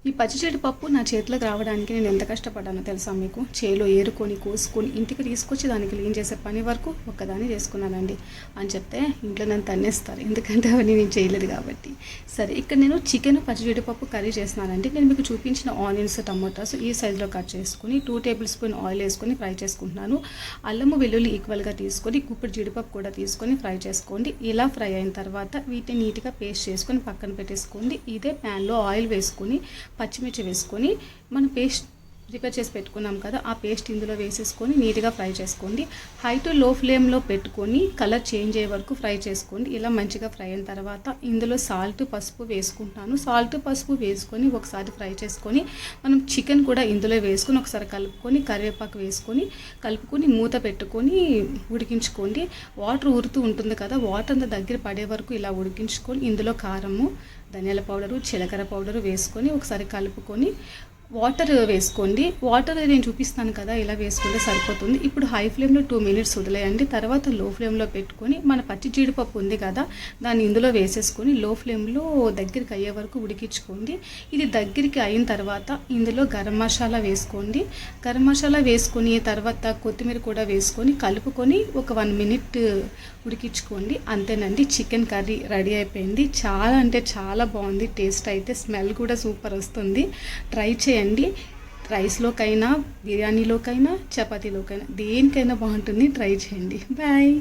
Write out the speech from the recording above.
ఈ పచ్చి జీడిపప్పు నా చేతిలోకి రావడానికి నేను ఎంత కష్టపడ్డానో తెలుసా మీకు? చేలో ఏరుకొని కోసుకొని ఇంటికి తీసుకొచ్చి దానికి క్లీన్ చేసే పని వరకు ఒక్కదాన్ని చేసుకున్నానండి అని చెప్తే ఇంట్లో నన్ను తన్నేస్తారు, ఎందుకంటే అవన్నీ నేను చేయలేదు కాబట్టి. సరే, ఇక్కడ నేను చికెన్ పచ్చి జీడిపప్పు కర్రీ చేస్తున్నానండి. నేను మీకు చూపించిన ఆనియన్స్, టమాటాస్ ఈ సైజులో కట్ చేసుకుని 2 టేబుల్ స్పూన్ ఆయిల్ వేసుకొని ఫ్రై చేసుకుంటున్నాను. అల్లము వెల్లుల్లి ఈక్వల్గా తీసుకొని గుప్పెడు జీడిపప్పు కూడా తీసుకొని ఫ్రై చేసుకోండి. ఇలా ఫ్రై అయిన తర్వాత వీటిని నీట్గా పేస్ట్ చేసుకొని పక్కన పెట్టేసుకోండి. ఇదే ప్యాన్లో ఆయిల్ వేసుకొని పచ్చిమిర్చి వేసుకొని మనం పేస్ట్ ప్రిపేర్ చేసి పెట్టుకున్నాం కదా, ఆ పేస్ట్ ఇందులో వేసేసుకొని నీట్గా ఫ్రై చేసుకోండి. హై టు లో ఫ్లేమ్లో పెట్టుకొని కలర్ చేంజ్ అయ్యే వరకు ఫ్రై చేసుకోండి. ఇలా మంచిగా ఫ్రై అయిన తర్వాత ఇందులో సాల్ట్, పసుపు వేసుకుంటాను. సాల్ట్, పసుపు వేసుకొని ఒకసారి ఫ్రై చేసుకొని మనం చికెన్ కూడా ఇందులో వేసుకొని ఒకసారి కలుపుకొని కరివేపాకు వేసుకొని కలుపుకొని మూత పెట్టుకొని ఉడికించుకోండి. వాటర్ ఊరుతూ ఉంటుంది కదా, వాటర్ అంతా దగ్గర పడే వరకు ఇలా ఉడికించుకొని ఇందులో కారము, ధనియాల పౌడరు, జీలకర్ర పౌడరు వేసుకొని ఒకసారి కలుపుకొని వాటర్ వేసుకోండి. వాటర్ నేను చూపిస్తాను కదా, ఇలా వేసుకుంటే సరిపోతుంది. ఇప్పుడు హై ఫ్లేమ్లో 2 మినిట్స్ వదిలేయండి. తర్వాత లో ఫ్లేమ్లో పెట్టుకొని మన పచ్చి జీడిపప్పు ఉంది కదా, దాన్ని ఇందులో వేసేసుకొని లో ఫ్లేమ్లో దగ్గరికి అయ్యే వరకు ఉడికించుకోండి. ఇది దగ్గరికి అయిన తర్వాత ఇందులో గరం మసాలా వేసుకోండి. గరం మసాలా వేసుకొని తర్వాత కొత్తిమీర కూడా వేసుకొని కలుపుకొని ఒక 1 మినిట్ ఉడికించుకోండి. అంతేనండి, చికెన్ కర్రీ రెడీ అయిపోయింది. చాలా అంటే చాలా బాగుంది. టేస్ట్ అయితే స్మెల్ కూడా సూపర్ వస్తుంది. ట్రై చేయండి. రైస్లోకైనా, బిర్యానీలోకైనా, చపాతీలోకైనా, దేనికైనా బాగుంటుంది. ట్రై చేయండి. బాయ్.